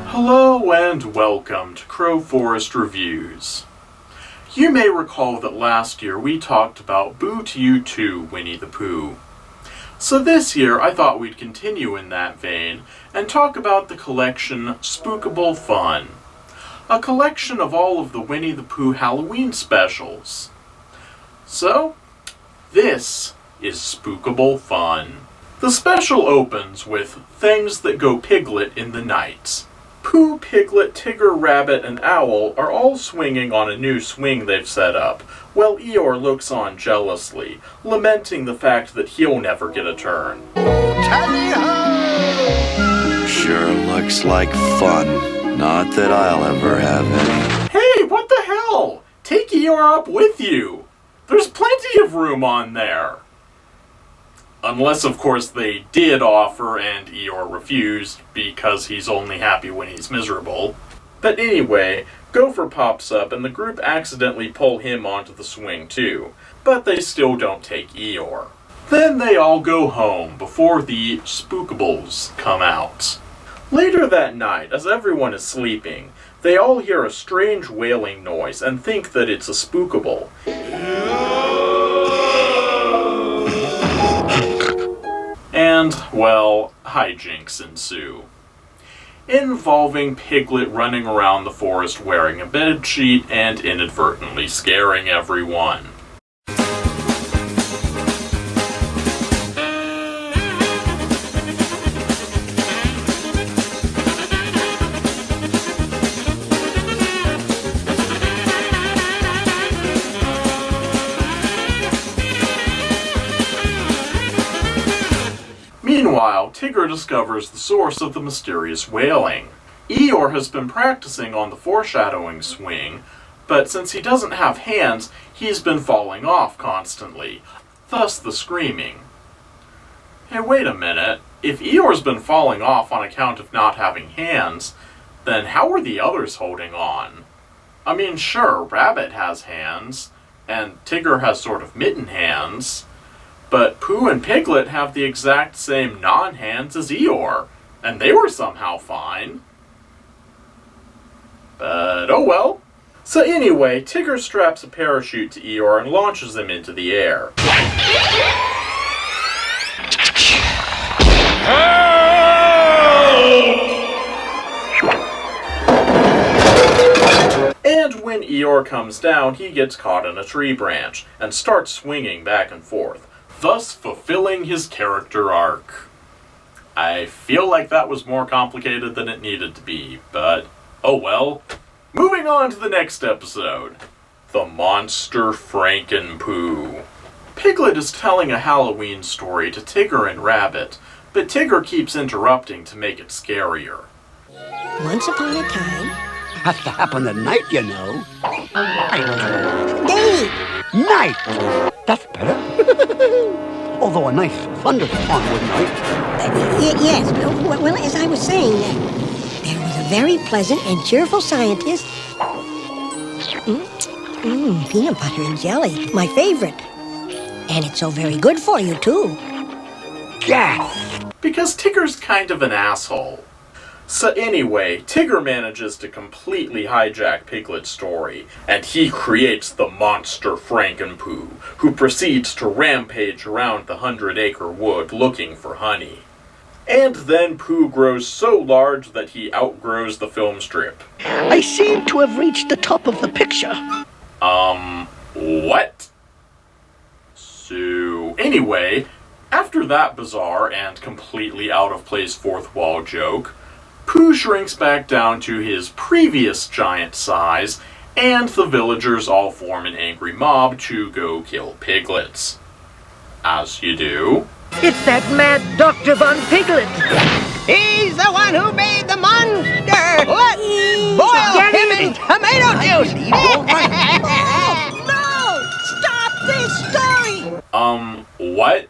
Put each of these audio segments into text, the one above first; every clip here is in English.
Hello and welcome to Crowforest Reviews. You may recall that last year we talked about Boo to You Too, Winnie the Pooh. So this year I thought we'd continue in that vein and talk about the collection Spookable Fun, a collection of all of the Winnie the Pooh Halloween specials. So, this is Spookable Fun. The special opens with Things That Go Piglet in the Night. Pooh, Piglet, Tigger, Rabbit, and Owl are all swinging on a new swing they've set up, while Eeyore looks on jealously, lamenting the fact that he'll never get a turn. Tally-ho! Sure looks like fun. Not that I'll ever have any. Hey, what the hell? Take Eeyore up with you! There's plenty of room on there! Unless, of course, they did offer and Eeyore refused, because he's only happy when he's miserable. But anyway, Gopher pops up and the group accidentally pull him onto the swing too, but they still don't take Eeyore. Then they all go home before the Spookables come out. Later that night, as everyone is sleeping, they all hear a strange wailing noise and think that it's a Spookable. And, well, hijinks ensue, involving Piglet running around the forest wearing a bedsheet and inadvertently scaring everyone. Meanwhile, Tigger discovers the source of the mysterious wailing. Eeyore has been practicing on the foreshadowing swing, but since he doesn't have hands, he's been falling off constantly, thus the screaming. Hey, wait a minute. If Eeyore's been falling off on account of not having hands, then how are the others holding on? I mean, sure, Rabbit has hands, and Tigger has sort of mitten hands, but Pooh and Piglet have the exact same non-hands as Eeyore, and they were somehow fine. But oh well. So anyway, Tigger straps a parachute to Eeyore and launches him into the air. And when Eeyore comes down, he gets caught in a tree branch and starts swinging back and forth, thus fulfilling his character arc. I feel like that was more complicated than it needed to be, but oh well. Moving on to the next episode. The Monster Frankenpooh. Piglet is telling a Halloween story to Tigger and Rabbit, but Tigger keeps interrupting to make it scarier. Once upon a time... Has to happen at night, you know. Day! Night! That's better. Although a nice thunderstorm would night. Yes, well, as I was saying, there was a very pleasant and cheerful scientist. Peanut butter and jelly, my favorite. And it's so very good for you, too. Gas! Because Tigger's kind of an asshole. So anyway, Tigger manages to completely hijack Piglet's story, and he creates the monster Frankenpooh, who proceeds to rampage around the 100-acre wood looking for honey. And then Pooh grows so large that he outgrows the film strip. I seem to have reached the top of the picture. What? So, anyway, after that bizarre and completely out-of-place fourth wall joke, Pooh shrinks back down to his previous giant size, and the villagers all form an angry mob to go kill piglets. As you do. It's that mad Dr. Von Piglet. He's the one who made the monster! Let's boil Get him him. in tomato juice! Oh, no! Stop this story! What?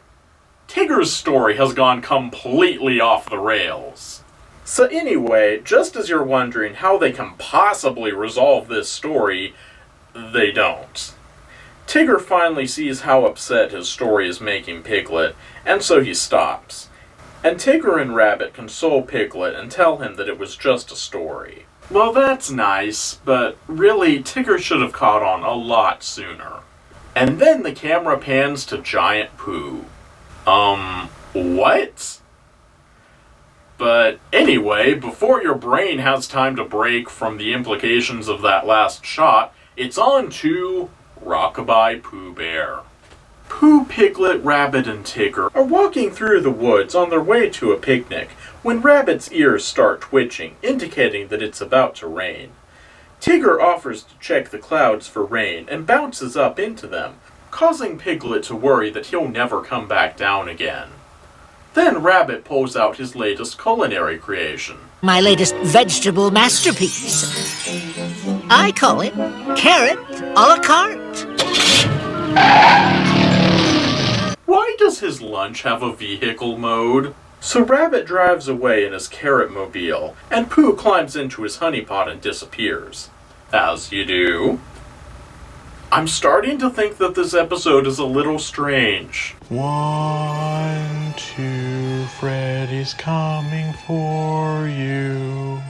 Tigger's story has gone completely off the rails. So anyway, just as you're wondering how they can possibly resolve this story, they don't. Tigger finally sees how upset his story is making Piglet, and so he stops. And Tigger and Rabbit console Piglet and tell him that it was just a story. Well, that's nice, but really, Tigger should have caught on a lot sooner. And then the camera pans to Giant Pooh. What? But anyway, before your brain has time to break from the implications of that last shot, it's on to Rockabye Pooh Bear. Pooh, Piglet, Rabbit, and Tigger are walking through the woods on their way to a picnic when Rabbit's ears start twitching, indicating that it's about to rain. Tigger offers to check the clouds for rain and bounces up into them, causing Piglet to worry that he'll never come back down again. Then Rabbit pulls out his latest culinary creation. My latest vegetable masterpiece. I call it carrot a la carte. Why does his lunch have a vehicle mode? So Rabbit drives away in his carrot-mobile, and Pooh climbs into his honey pot and disappears. As you do. I'm starting to think that this episode is a little strange. 1, 2, Freddy's coming for you.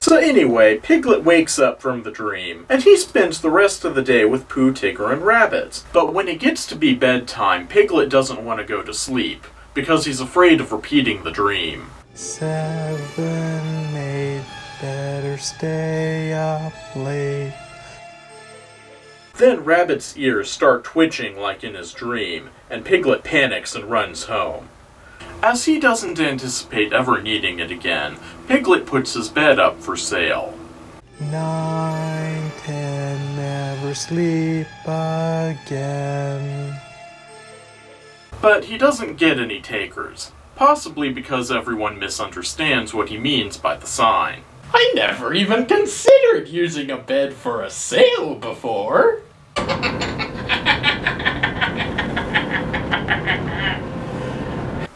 So anyway, Piglet wakes up from the dream, and he spends the rest of the day with Pooh, Tigger, and Rabbit. But when it gets to be bedtime, Piglet doesn't want to go to sleep, because he's afraid of repeating the dream. 7, 8, better stay up late. Then Rabbit's ears start twitching like in his dream, and Piglet panics and runs home. As he doesn't anticipate ever needing it again, Piglet puts his bed up for sale. 9, 10, never sleep again. But he doesn't get any takers, possibly because everyone misunderstands what he means by the sign. I never even considered using a bed for a sale before.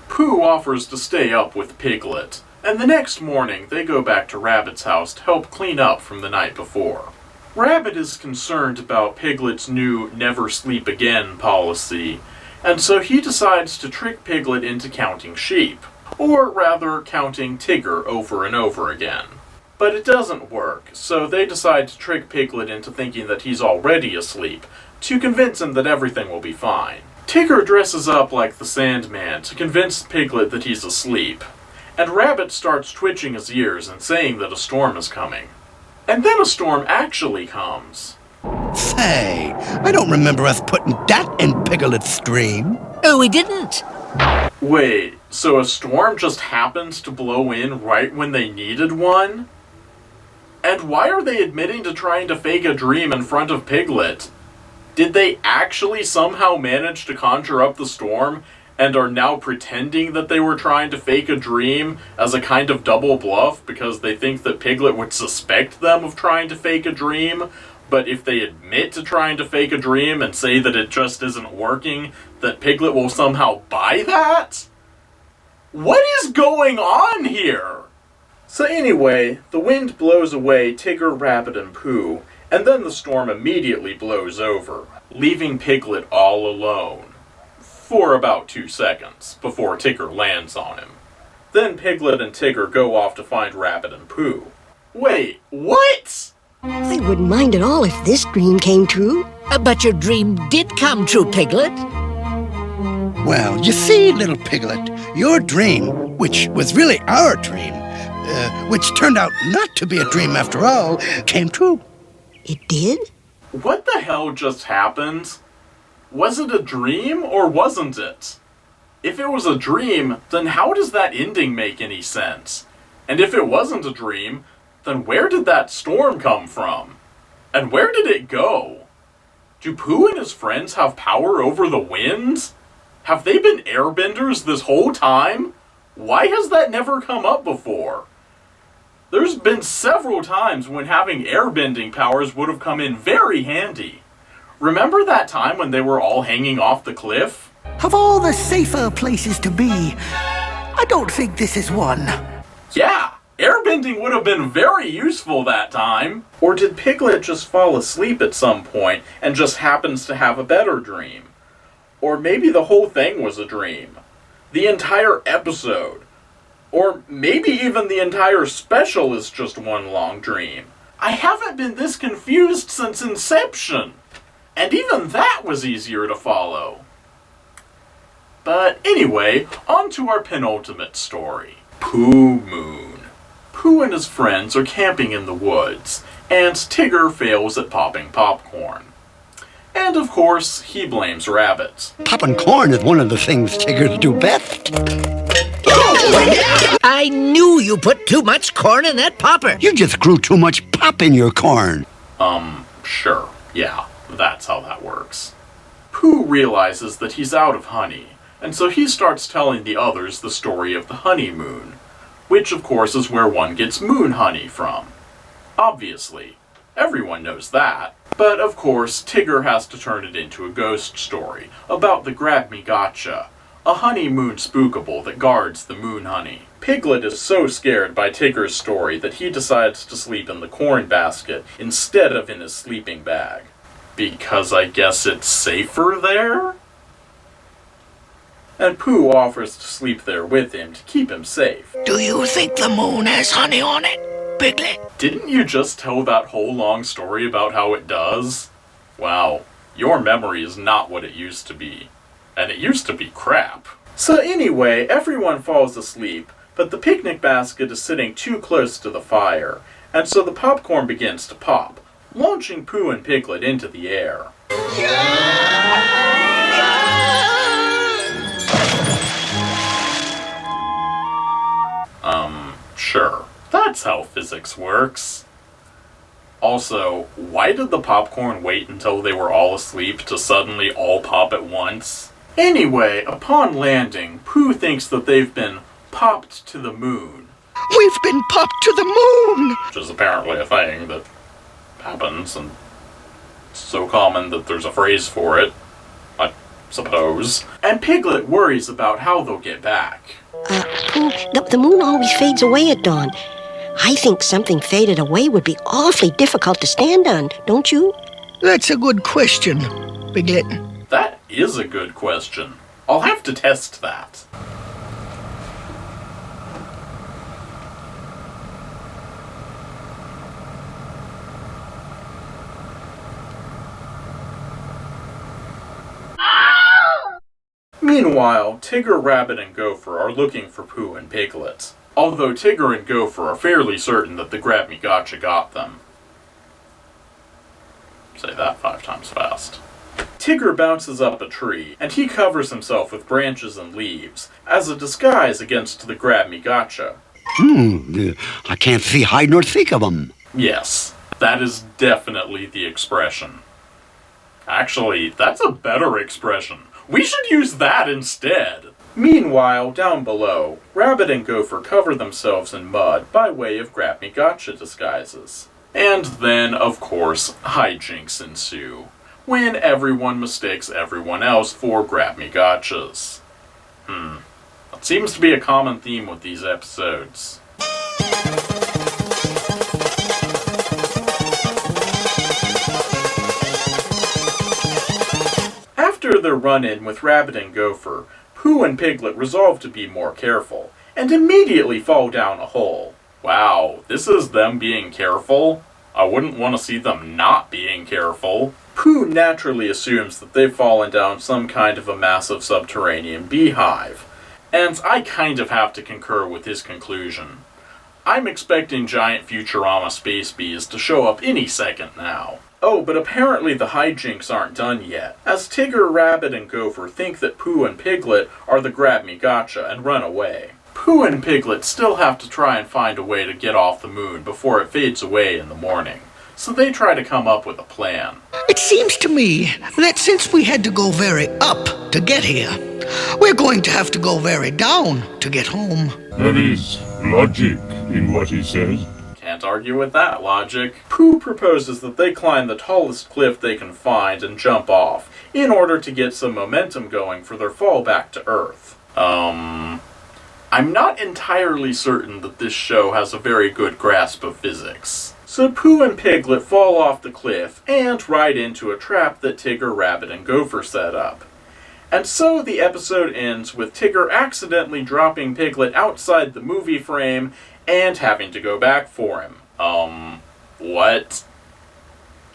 Pooh offers to stay up with Piglet, and the next morning they go back to Rabbit's house to help clean up from the night before. Rabbit is concerned about Piglet's new never sleep again policy, and so he decides to trick Piglet into counting sheep, or rather counting Tigger over and over again. But it doesn't work, so they decide to trick Piglet into thinking that he's already asleep, to convince him that everything will be fine. Tigger dresses up like the Sandman to convince Piglet that he's asleep, and Rabbit starts twitching his ears and saying that a storm is coming. And then a storm actually comes. Say, I don't remember us putting that in Piglet's dream. Oh, we didn't. Wait, so a storm just happens to blow in right when they needed one? And why are they admitting to trying to fake a dream in front of Piglet? Did they actually somehow manage to conjure up the storm and are now pretending that they were trying to fake a dream as a kind of double bluff because they think that Piglet would suspect them of trying to fake a dream, but if they admit to trying to fake a dream and say that it just isn't working, that Piglet will somehow buy that? What is going on here? So anyway, the wind blows away Tigger, Rabbit, and Pooh, And then the storm immediately blows over, leaving Piglet all alone. For about 2 seconds, before Tigger lands on him. Then Piglet and Tigger go off to find Rabbit and Pooh. Wait, what? I wouldn't mind at all if this dream came true. But your dream did come true, Piglet. Well, you see, little Piglet, your dream, which was really our dream, which turned out not to be a dream after all, came true. It did? What the hell just happened? Was it a dream or wasn't it? If it was a dream, then how does that ending make any sense? And if it wasn't a dream, then where did that storm come from? And where did it go? Do Pooh and his friends have power over the winds? Have they been airbenders this whole time? Why has that never come up before? There's been several times when having airbending powers would have come in very handy. Remember that time when they were all hanging off the cliff? Of all the safer places to be, I don't think this is one. Yeah, airbending would have been very useful that time. Or did Piglet just fall asleep at some point and just happens to have a better dream? Or maybe the whole thing was a dream. The entire episode. Or maybe even the entire special is just one long dream. I haven't been this confused since Inception. And even that was easier to follow. But anyway, on to our penultimate story. Pooh Moon. Pooh and his friends are camping in the woods, and Tigger fails at popping popcorn. And of course, he blames Rabbit. Popping corn is one of the things Tiggers do best. I knew you put too much corn in that popper. You just grew too much pop in your corn. Sure. Yeah, that's how that works. Pooh realizes that he's out of honey, and so he starts telling the others the story of the honeymoon, which of course is where one gets moon honey from. Obviously, everyone knows that. But of course, Tigger has to turn it into a ghost story about the Grab-Me-Gotcha, a honeymoon spookable that guards the moon honey. Piglet is so scared by Tigger's story that he decides to sleep in the corn basket instead of in his sleeping bag. Because I guess it's safer there? And Pooh offers to sleep there with him to keep him safe. Do you think the moon has honey on it, Piglet? Didn't you just tell that whole long story about how it does? Wow, your memory is not what it used to be. And it used to be crap. So anyway, everyone falls asleep, but the picnic basket is sitting too close to the fire, and so the popcorn begins to pop, launching Pooh and Piglet into the air. Sure. That's how physics works. Also, why did the popcorn wait until they were all asleep to suddenly all pop at once? Anyway, upon landing, Pooh thinks that they've been popped to the moon. We've been popped to the moon! Which is apparently a thing that happens, and so common that there's a phrase for it, I suppose. And Piglet worries about how they'll get back. Pooh, the moon always fades away at dawn. I think something faded away would be awfully difficult to stand on, don't you? That's a good question, Piglet. That is a good question. I'll have to test that. Meanwhile, Tigger, Rabbit, and Gopher are looking for Pooh and Piglet. Although Tigger and Gopher are fairly certain that the Grab-Me-Gotcha got them. Say that 5 times fast. Tigger bounces up a tree, and he covers himself with branches and leaves, as a disguise against the Grab-Me-Gotcha. I can't see hide nor seek of 'em. Yes, that is definitely the expression. Actually, that's a better expression. We should use that instead. Meanwhile, down below, Rabbit and Gopher cover themselves in mud by way of Grab-Me-Gotcha disguises. And then, of course, hijinks ensue, when everyone mistakes everyone else for Grab-Me-Gotchas. That seems to be a common theme with these episodes. After their run-in with Rabbit and Gopher, Pooh and Piglet resolve to be more careful, and immediately fall down a hole. Wow, this is them being careful? I wouldn't want to see them not being careful. Pooh naturally assumes that they've fallen down some kind of a massive subterranean beehive, and I kind of have to concur with his conclusion. I'm expecting giant Futurama space bees to show up any second now. Oh, but apparently the hijinks aren't done yet, as Tigger, Rabbit, and Gopher think that Pooh and Piglet are the grab-me-gotcha and run away. Pooh and Piglet still have to try and find a way to get off the moon before it fades away in the morning, so they try to come up with a plan. It seems to me that since we had to go very up to get here, we're going to have to go very down to get home. There is logic in what he says. Can't argue with that logic. Pooh proposes that they climb the tallest cliff they can find and jump off, in order to get some momentum going for their fall back to Earth. I'm not entirely certain that this show has a very good grasp of physics. So Pooh and Piglet fall off the cliff and ride into a trap that Tigger, Rabbit, and Gopher set up. And so the episode ends with Tigger accidentally dropping Piglet outside the movie frame and having to go back for him. What?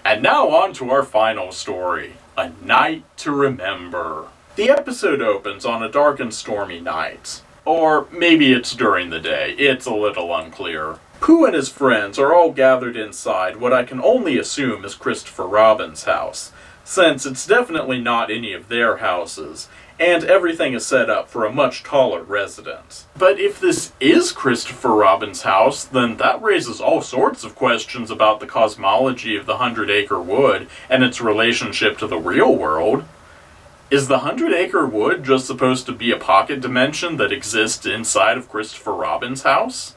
And now on to our final story, A Night to Remember. The episode opens on a dark and stormy night. Or maybe it's during the day, it's a little unclear. Pooh and his friends are all gathered inside what I can only assume is Christopher Robin's house, since it's definitely not any of their houses, and everything is set up for a much taller resident. But if this is Christopher Robin's house, then that raises all sorts of questions about the cosmology of the 100-Acre Wood and its relationship to the real world. Is the 100-Acre Wood just supposed to be a pocket dimension that exists inside of Christopher Robin's house?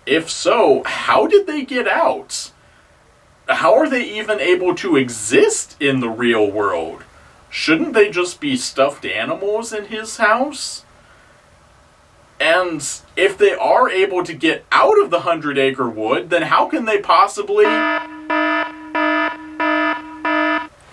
If so, how did they get out? How are they even able to exist in the real world? Shouldn't they just be stuffed animals in his house? And if they are able to get out of the 100-Acre Wood, then how can they possibly...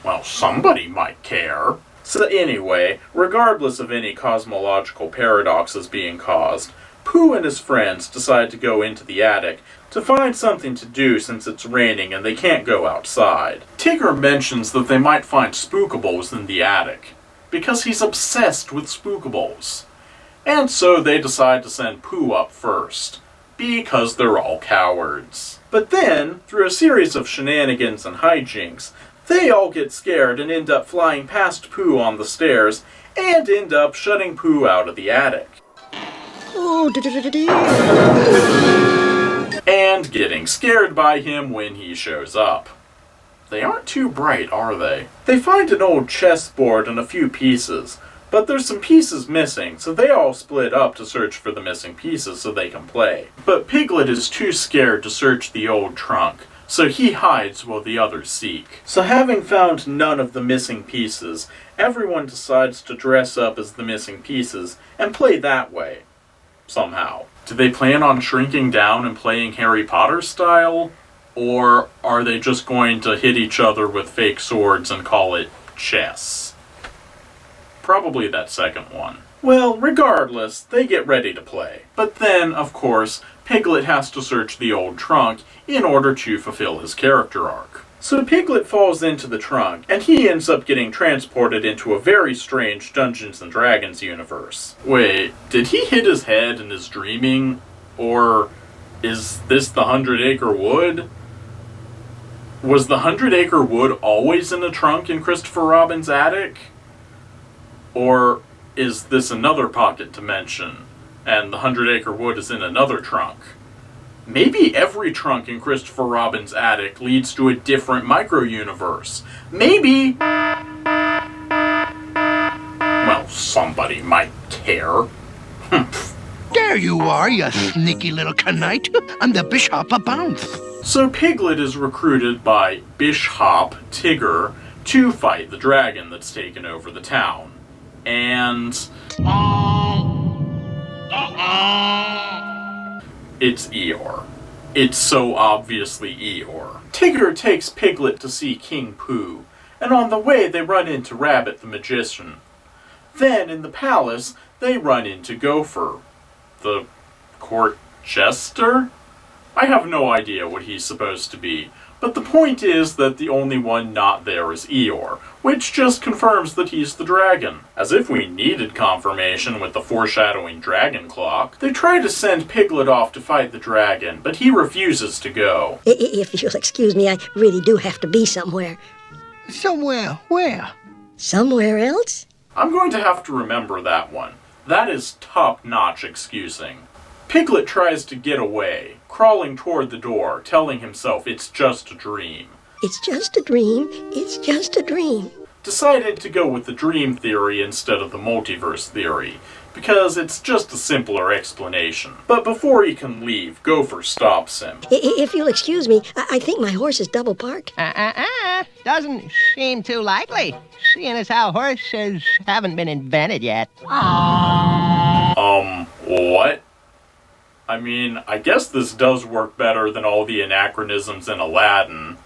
Well, somebody might care. So anyway, regardless of any cosmological paradoxes being caused, Pooh and his friends decide to go into the attic to find something to do since it's raining and they can't go outside. Tigger mentions that they might find Spookables in the attic, because he's obsessed with Spookables. And so they decide to send Pooh up first, because they're all cowards. But then, through a series of shenanigans and hijinks, they all get scared and end up flying past Pooh on the stairs, and end up shutting Pooh out of the attic. And getting scared by him when he shows up. They aren't too bright, are they? They find an old chessboard and a few pieces, but there's some pieces missing, so they all split up to search for the missing pieces so they can play. But Piglet is too scared to search the old trunk, so he hides while the others seek. So having found none of the missing pieces, everyone decides to dress up as the missing pieces and play that way. Somehow. Do they plan on shrinking down and playing Harry Potter style? Or are they just going to hit each other with fake swords and call it chess? Probably that second one. Well, regardless, they get ready to play. But then, of course, Piglet has to search the old trunk in order to fulfill his character arc. So Piglet falls into the trunk, and he ends up getting transported into a very strange Dungeons & Dragons universe. Wait, did he hit his head and is dreaming? Or is this the 100-Acre Wood? Was the 100-Acre Wood always in a trunk in Christopher Robin's attic? Or is this another pocket dimension, and the 100-Acre Wood is in another trunk? Maybe every trunk in Christopher Robin's attic leads to a different micro-universe. Maybe... Well, somebody might care. There you are, you sneaky little canite. I'm the Bishop of Bounce. So Piglet is recruited by Bishop Tigger to fight the dragon that's taken over the town. And... It's Eeyore. It's so obviously Eeyore. Tigger takes Piglet to see King Pooh, and on the way they run into Rabbit the magician. Then, in the palace, they run into Gopher, the court jester? I have no idea what he's supposed to be, but the point is that the only one not there is Eeyore, which just confirms that he's the dragon. As if we needed confirmation with the foreshadowing dragon clock. They try to send Piglet off to fight the dragon, but he refuses to go. If you'll excuse me, I really do have to be somewhere. Somewhere where? Somewhere else? I'm going to have to remember that one. That is top-notch excusing. Piglet tries to get away, crawling toward the door, telling himself it's just a dream. It's just a dream. It's just a dream. Decided to go with the dream theory instead of the multiverse theory, because it's just a simpler explanation. But before he can leave, Gopher stops him. If you'll excuse me, I think my horse is double parked. Doesn't seem too likely, seeing as how horses haven't been invented yet. What? I mean, I guess this does work better than all the anachronisms in Aladdin,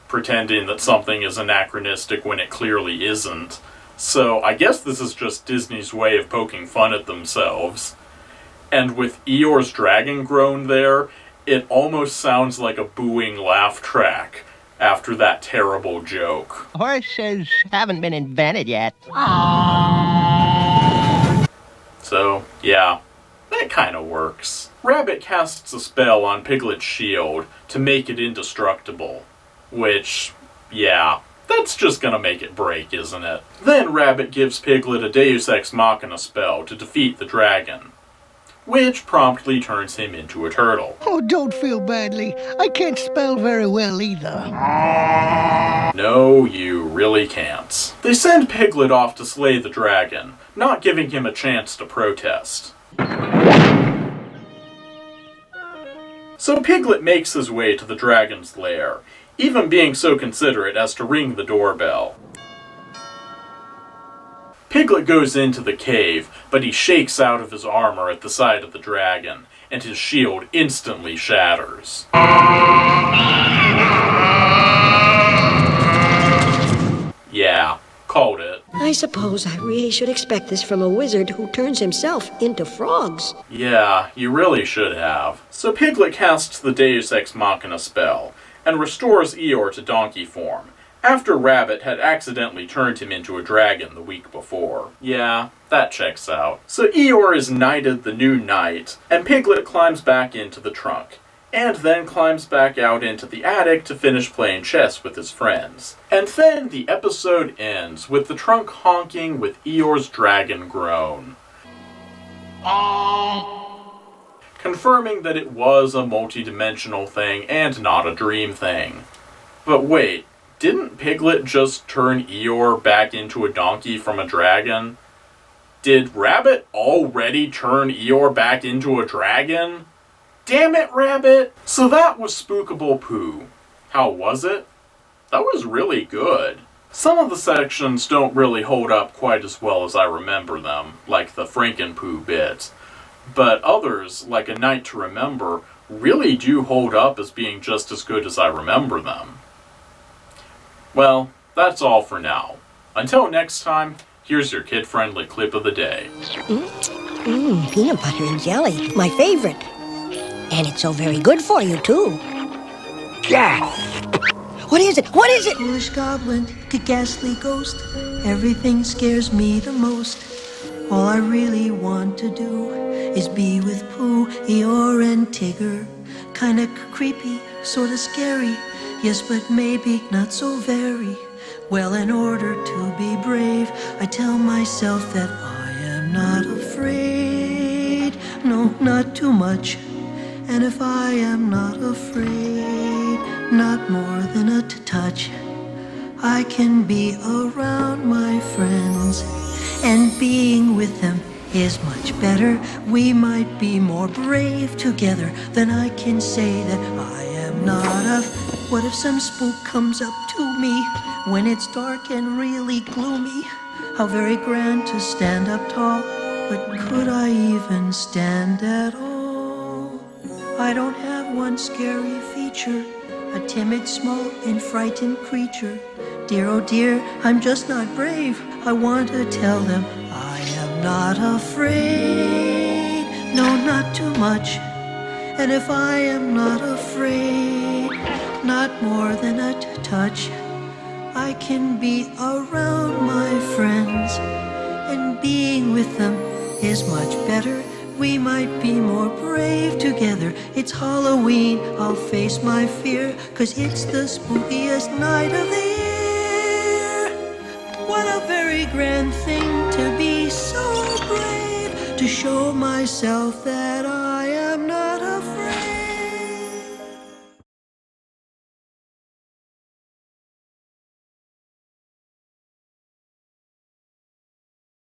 pretending that something is anachronistic when it clearly isn't. So I guess this is just Disney's way of poking fun at themselves. And with Eeyore's dragon groan there, it almost sounds like a booing laugh track after that terrible joke. Horses haven't been invented yet. So, yeah, that kind of works. Rabbit casts a spell on Piglet's shield to make it indestructible. Which, yeah, that's just gonna make it break, isn't it? Then Rabbit gives Piglet a Deus Ex Machina spell to defeat the dragon, which promptly turns him into a turtle. Oh, don't feel badly. I can't spell very well either. No, you really can't. They send Piglet off to slay the dragon, not giving him a chance to protest. So Piglet makes his way to the dragon's lair, even being so considerate as to ring the doorbell. Piglet goes into the cave, but he shakes out of his armor at the sight of the dragon, and his shield instantly shatters. Yeah, called it. I suppose I really should expect this from a wizard who turns himself into frogs. Yeah, you really should have. So Piglet casts the Deus Ex Machina spell, and restores Eeyore to donkey form, after Rabbit had accidentally turned him into a dragon the week before. Yeah, that checks out. So Eeyore is knighted the new knight, and Piglet climbs back into the trunk, and then climbs back out into the attic to finish playing chess with his friends. And then the episode ends with the trunk honking with Eeyore's dragon groan, confirming that it was a multi-dimensional thing and not a dream thing. But wait, didn't Piglet just turn Eeyore back into a donkey from a dragon? Did Rabbit already turn Eeyore back into a dragon? Damn it, Rabbit! So that was Spookable Pooh. How was it? That was really good. Some of the sections don't really hold up quite as well as I remember them, like the Frankenpooh bit. But others, like A Night to Remember, really do hold up as being just as good as I remember them. Well, that's all for now. Until next time, here's your kid-friendly clip of the day. Peanut butter and jelly, my favorite. And it's so very good for you, too. Gasp! What is it? What is it? Foolish goblin, ghastly ghost, everything scares me the most. All I really want to do is be with Pooh, Eeyore, and Tigger. Kinda creepy, sorta scary, yes, but maybe not so very. Well, in order to be brave, I tell myself that I am not afraid. No, not too much. And if I am not afraid, not more than a touch, I can be around my friends, and being with them is much better. We might be more brave together than I can say that I am not of. What if some spook comes up to me when it's dark and really gloomy? How very grand to stand up tall, but could I even stand at all? I don't have one scary feature, a timid, small, and frightened creature. Dear, oh dear, I'm just not brave. I want to tell them I am not afraid. No, not too much. And if I am not afraid, not more than a touch, I can be around my friends, and being with them is much better. We might be more brave together. It's Halloween, I'll face my fear, 'cause it's the spookiest night of the year. What a very grand thing to be so brave, to show myself that I am not